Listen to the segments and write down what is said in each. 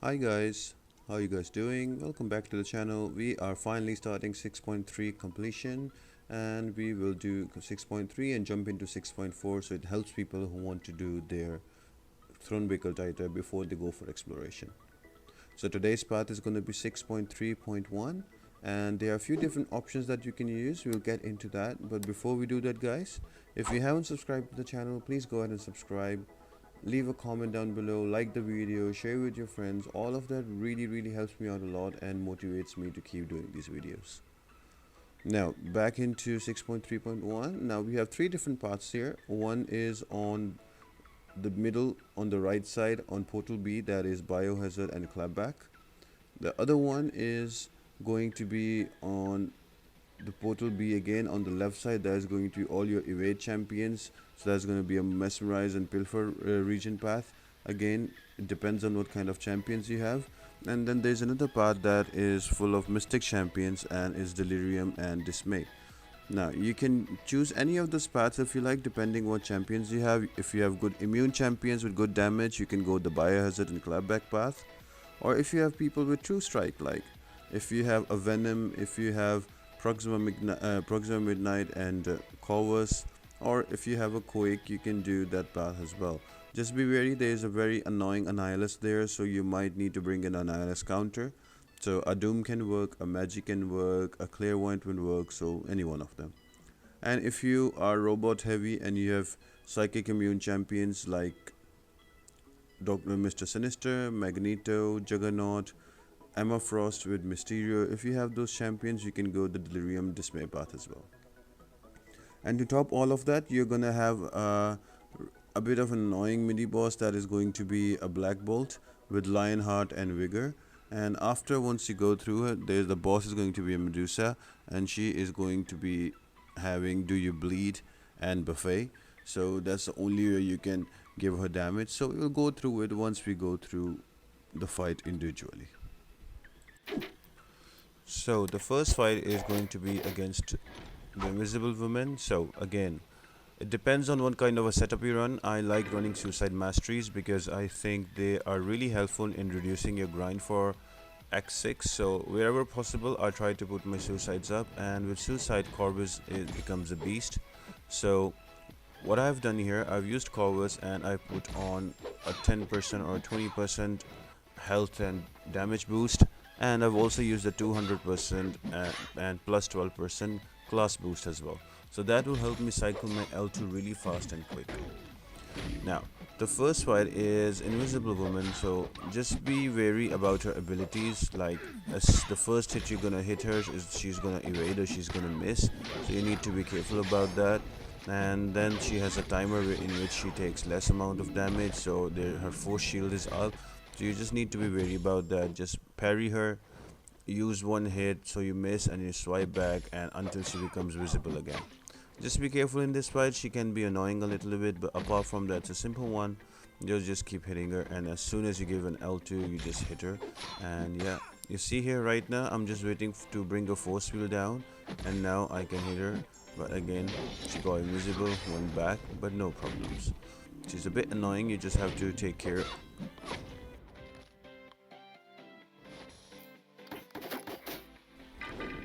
Hi guys, how you guys doing? Welcome back to the channel. We are finally starting 6.3 completion and we will do 6.3 and jump into 6.4 so it helps people who want to do their Thronebreaker title before they go for exploration. So today's path is going to be 6.3.1 and there are a few different options that you can use. We'll get into that, but before we do that guys, if you haven't subscribed to the channel, please go ahead and subscribe. Leave a comment down below, like the video, share with your friends. All of that really helps me out a lot and motivates me to keep doing these videos. Now back into 6.3.1. Now we have three different parts here. One is on the middle on the right side on portal B, that is biohazard and clapback. The other one is going to be on the portal B again on the left side. That is going to be all your evade champions, so that's going to be a mesmerize and pilfer region path. Again, it depends on what kind of champions you have. And then there's another path that is full of mystic champions and is delirium and dismay. Now you can choose any of those paths if you like, depending what champions you have. If you have good immune champions with good damage, you can go the biohazard and clapback path. Or if you have people with true strike, like if you have a venom, if you have Proxima Midnight and Corvus, or if you have a Quake, you can do that path as well. Just be wary, there is a very annoying Annihilus there, so you might need to bring an Annihilus counter. So a Doom can work, a Magic can work, a Clairvoyant will work, so any one of them. And if you are robot heavy and you have psychic immune champions like Mr. Sinister, Magneto, Juggernaut, Emma Frost with Mysterio, if you have those champions, you can go the Delirium Dismay path as well. And to top all of that, you're gonna have a bit of an annoying mini boss that is going to be a Blackbolt with Lionheart and Vigor. And after once you go through it, the boss is going to be a Medusa, and she is going to be having Do You Bleed and Buffet. So that's the only way you can give her damage. So we'll go through it once we go through the fight individually. So the first fight is going to be against the Invisible Woman. So again, it depends on what kind of a setup you run. I like running Suicide Masteries because I think they are really helpful in reducing your grind for X6. So wherever possible, I try to put my Suicides up, and with Suicide, Corvus it becomes a beast. So what I've done here, I've used Corvus and I put on a 10% or 20% health and damage boost, and I've also used the 200% and plus 12% class boost as well. So that will help me cycle my L2 really fast and quick. Now the first fight is Invisible Woman, so just be wary about her abilities. Like as the first hit you're gonna hit her is she's gonna evade or she's gonna miss, so you need to be careful about that. And then she has a timer in which she takes less amount of damage, so her force shield is up, so you just need to be wary about that. Just parry her, use one hit so you miss, and you swipe back and until she becomes visible again. Just be careful in this fight, she can be annoying a little bit, but apart from that, it's a simple one. You'll just keep hitting her, and as soon as you give an L2, you just hit her. And yeah, you see here right now, I'm just waiting to bring a force field down, and now I can hit her. But again, she got invisible, went back, but no problems. She's a bit annoying, you just have to take care.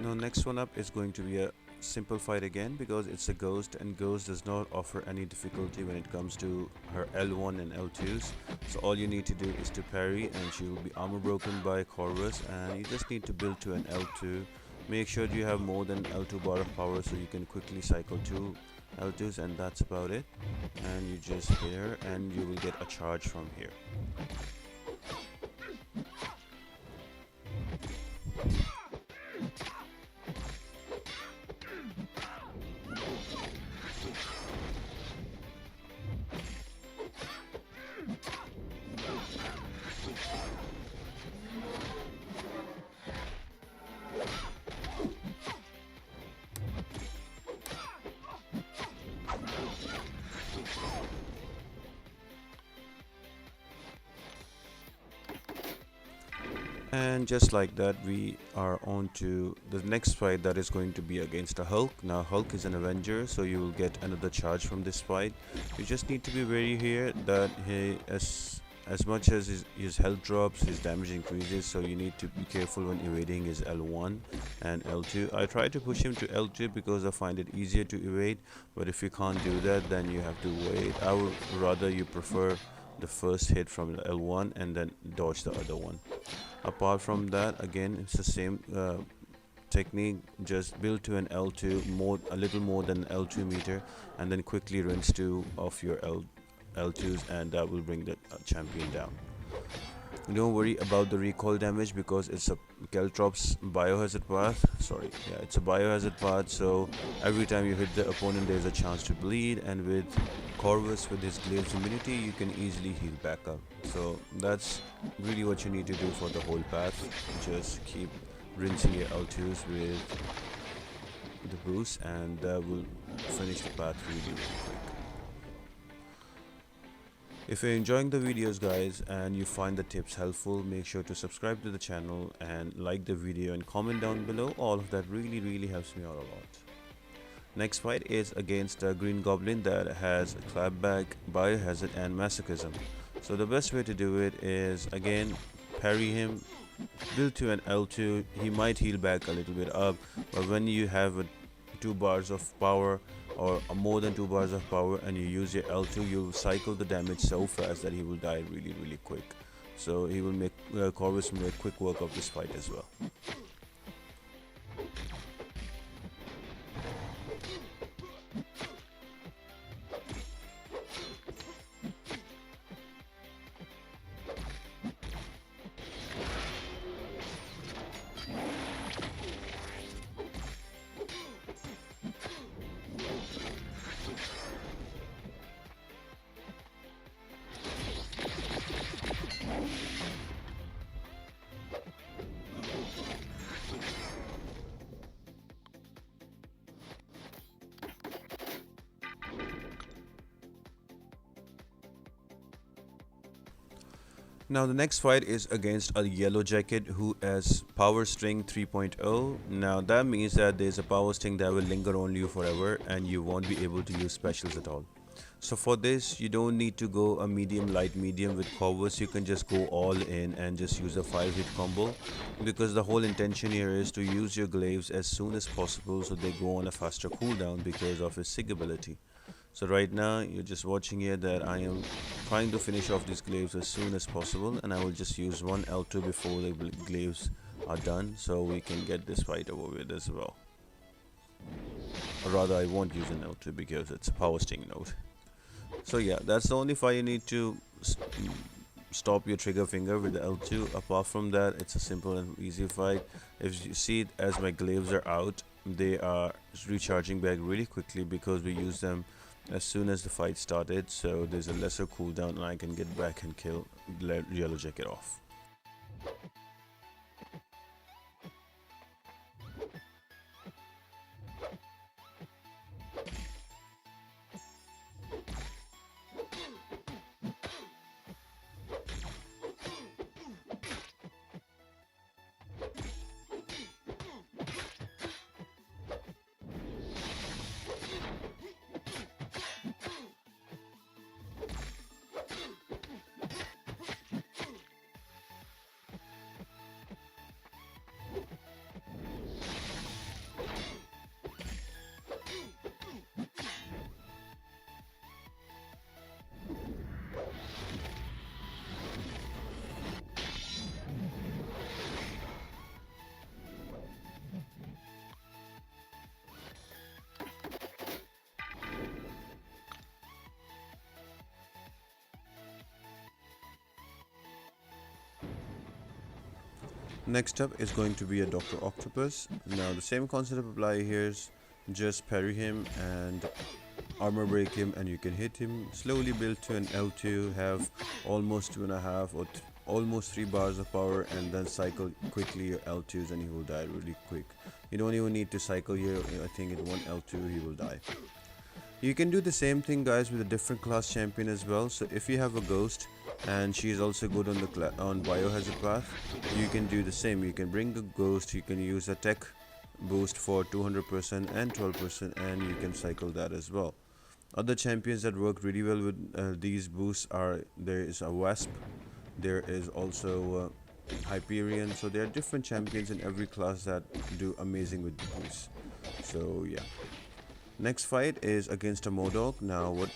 Now next one up is going to be a simple fight again because it's a ghost, and ghost does not offer any difficulty when it comes to her L1 and L2s. So all you need to do is to parry, and she will be armor broken by Corvus, and you just need to build to an L2. Make sure you have more than L2 bar of power so you can quickly cycle two L2s, and that's about it. And you just hit her and you will get a charge from here. And just like that, we are on to the next fight that is going to be against a Hulk. Now Hulk is an Avenger, so you will get another charge from this fight. You just need to be wary here that as much as his health drops, his damage increases, so you need to be careful when evading his L1 and L2. I try to push him to L2 because I find it easier to evade, but if you can't do that, then you have to wait. I would rather you prefer the first hit from the L1 and then dodge the other one. Apart from that, again, it's the same technique. Just build to an L2, more a little more than L2 meter, and then quickly rinse two of your L2s, and that will bring the champion down. Don't worry about the recoil damage because it's a Caltrops biohazard path. Sorry, yeah, it's a biohazard path, so every time you hit the opponent there's a chance to bleed, and with Corvus with his Glaive's immunity you can easily heal back up. So that's really what you need to do for the whole path. Just keep rinsing your L2s with the boost, and that will finish the path really quick. If you're enjoying the videos guys and you find the tips helpful, make sure to subscribe to the channel and like the video and comment down below. All of that really helps me out a lot. Next fight is against a green goblin that has clapback, biohazard and masochism. So the best way to do it is, again, parry him, build to an L2. He might heal back a little bit up, but when you have 2 bars of power or more than 2 bars of power and you use your L2, you'll cycle the damage so fast that he will die really quick. So he will make Corvus will make quick work of this fight as well. Now the next fight is against a yellow jacket who has power string 3.0. Now that means that there's a power string that will linger on you forever and you won't be able to use specials at all. So for this you don't need to go a medium light medium with Corvus. You can just go all in and just use a 5-hit combo, because the whole intention here is to use your glaives as soon as possible so they go on a faster cooldown because of his sig ability. So right now you're just watching here that I am trying to finish off these glaives as soon as possible, and I will just use one L2 before the glaives are done so we can get this fight over with as well. Or rather I won't use an L2 because it's a power sting node. So yeah, that's the only fight you need to stop your trigger finger with the L2. Apart from that, it's a simple and easy fight. If you see it, as my glaives are out, they are recharging back really quickly because we use them as soon as the fight started, so there's a lesser cooldown and I can get back and kill yellow jacket off. Next up is going to be a Dr. Octopus. Now the same concept apply here, just parry him and armor break him and you can hit him. Slowly build to an L2, have almost 2.5 or almost 3 bars of power, and then cycle quickly your L2s and he will die really quick. You don't even need to cycle here. I think in one L2 he will die. You can do the same thing guys with a different class champion as well. So if you have a ghost and she is also good on the biohazard path, you can do the same. You can bring the ghost, you can use a tech boost for 200% and 12%, and you can cycle that as well. Other champions that work really well with these boosts are, there is a Wasp, there is also Hyperion. So there are different champions in every class that do amazing with the boosts. So yeah. Next fight is against a M.O.D.O.K. Now what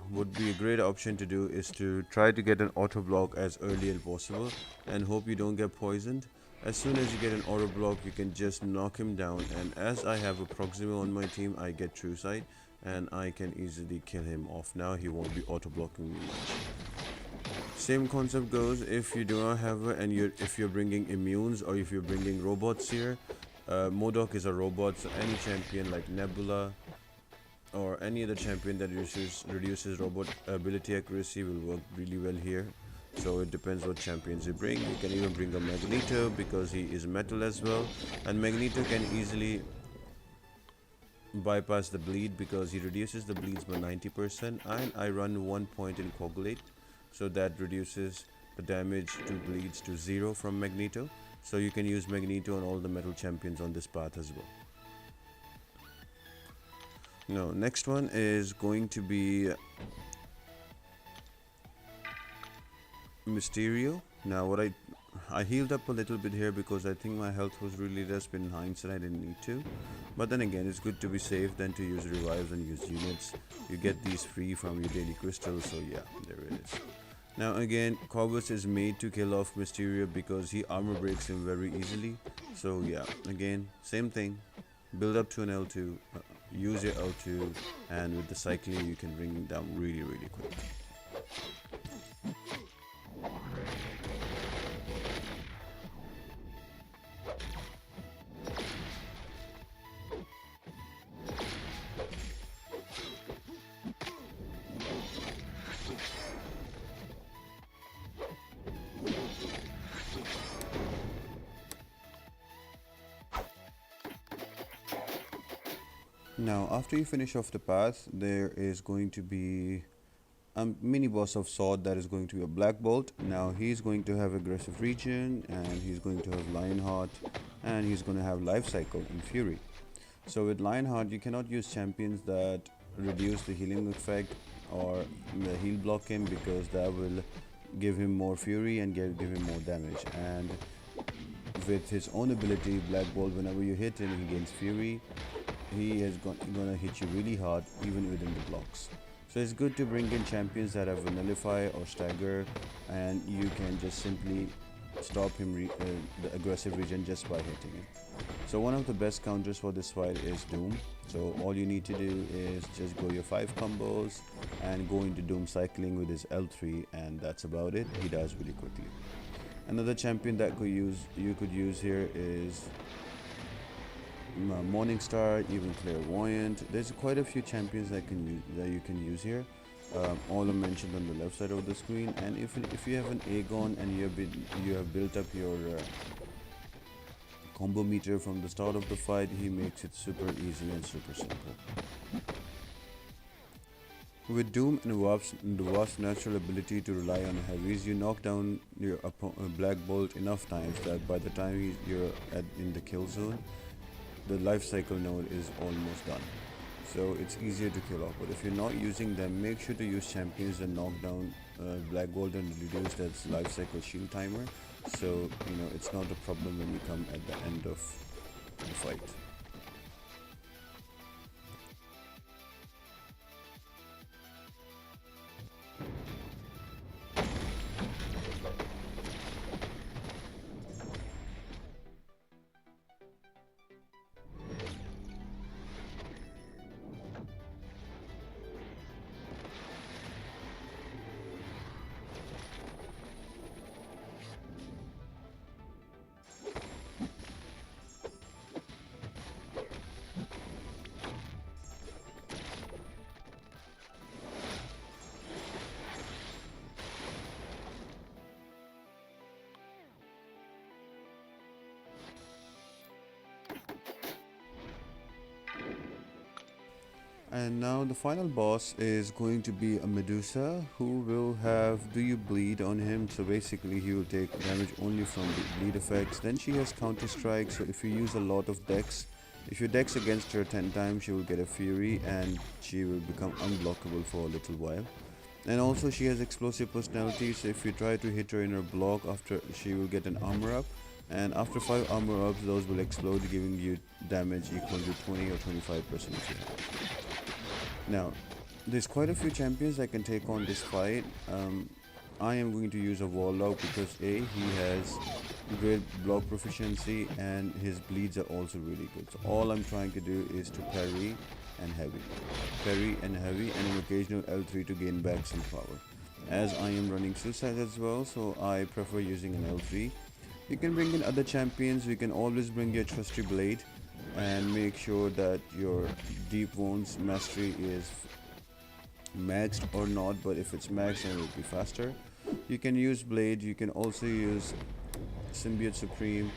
would be a great option to do is to try to get an auto block as early as possible and hope you don't get poisoned. As soon as you get an auto block, you can just knock him down, and as I have a Proxima on my team, I get True Sight and I can easily kill him off. Now he won't be auto blocking me much. Same concept goes if you do not have and if you're bringing immunes or if you're bringing robots here. M.O.D.O.K is a robot, so any champion like Nebula or any other champion that reduces robot ability accuracy will work really well here. So it depends what champions you bring. You can even bring a Magneto because he is metal as well, and Magneto can easily bypass the bleed because he reduces the bleeds by 90%, and I run 1 point in coagulate, so that reduces the damage to bleeds to 0 from Magneto. So you can use Magneto on all the metal champions on this path as well. Now next one is going to be Mysterio. Now what I healed up a little bit here because I think my health was really less, but in hindsight I didn't need to. But then again, it's good to be safe than to use revives and use units. You get these free from your daily crystals, so yeah, there it is. Now again, Corvus is made to kill off Mysterio because he armor breaks him very easily. So yeah, again, same thing. Build up to an L2, use your L2, and with the cycling you can bring him down really quick. Now after you finish off the path, there is going to be a mini boss of sword that is going to be a Blackbolt. Now he's going to have aggressive region, and he's going to have Lionheart, and he's going to have life cycle and fury. So with Lionheart, you cannot use champions that reduce the healing effect or the heal block him, because that will give him more fury and give him more damage. And with his own ability, Blackbolt, whenever you hit him, he gains fury. He is gonna hit you really hard even within the blocks. So it's good to bring in champions that have Vanillify or Stagger, and you can just simply stop him the aggressive regen just by hitting him. So one of the best counters for this fight is Doom. So all you need to do is just go your 5 combos and go into Doom cycling with his L3, and that's about it. He dies really quickly. Another champion that you could use here is Morningstar, even Clairvoyant. There's quite a few champions that you can use here. All are mentioned on the left side of the screen. And if you have an Aegon and you have built up your combo meter from the start of the fight, he makes it super easy and super simple. With Doom and the Wasp's natural ability to rely on heavies, you knock down your Blackbolt enough times that by the time you're in the kill zone, the life cycle node is almost done. So it's easier to kill off. But if you're not using them, make sure to use champions that knock down Blackbolt and reduce that life cycle shield timer. So it's not a problem when you come at the end of the fight. And now the final boss is going to be a Medusa, who will have Do You Bleed on him. So basically he will take damage only from the bleed effects. Then she has counter strike, so if you use a lot of dex, If you dex against her 10 times, she will get a fury and she will become unblockable for a little while. And also she has explosive personality, so if you try to hit her in her block, after she will get an armor up, and after 5 armor ups those will explode, giving you damage equal to 20 or 25% if you have. Now there's quite a few champions that can take on this fight. I am going to use a warlock because he has great block proficiency and his bleeds are also really good. So all I'm trying to do is to parry and heavy, and an occasional L3 to gain back some power. As I am running suicide as well, so I prefer using an L3. You can bring in other champions. You can always bring your trusty blade and make sure that your deep wounds mastery is maxed or not, but if it's maxed then it will be faster. You can use blade, you can also use symbiote supreme,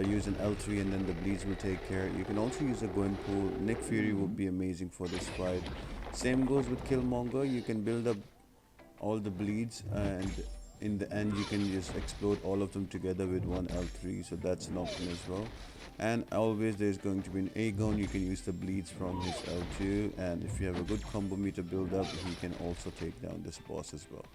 use an L3 and then the bleeds will take care. You can also use a Gwenpool. Nick Fury would be amazing for this fight. Same goes with Killmonger. You can build up all the bleeds and in the end you can just explode all of them together with one L3, so that's an option as well. And always there's going to be an Aegon. You can use the bleeds from his L2, and if you have a good combo meter build up, he can also take down this boss as well.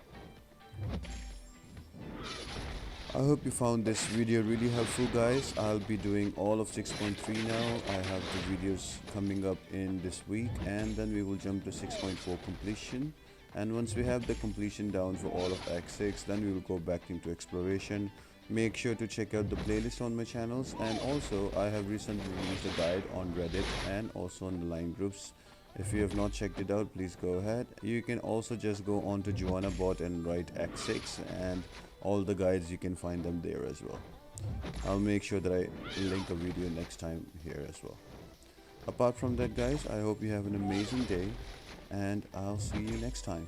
I hope you found this video really helpful, guys. I'll be doing all of 6.3 now. I have the videos coming up in this week, and then we will jump to 6.4 completion. And once we have the completion down for all of Act 6, then we will go back into exploration. Make sure to check out the playlist on my channels, and also I have recently released a guide on Reddit and also on the line groups. If you have not checked it out, please go ahead. You can also just go on to JoannaBot and write Act 6, and all the guides you can find them there as well. I'll make sure that I link a video next time here as well. Apart from that, guys, I hope you have an amazing day, and I'll see you next time.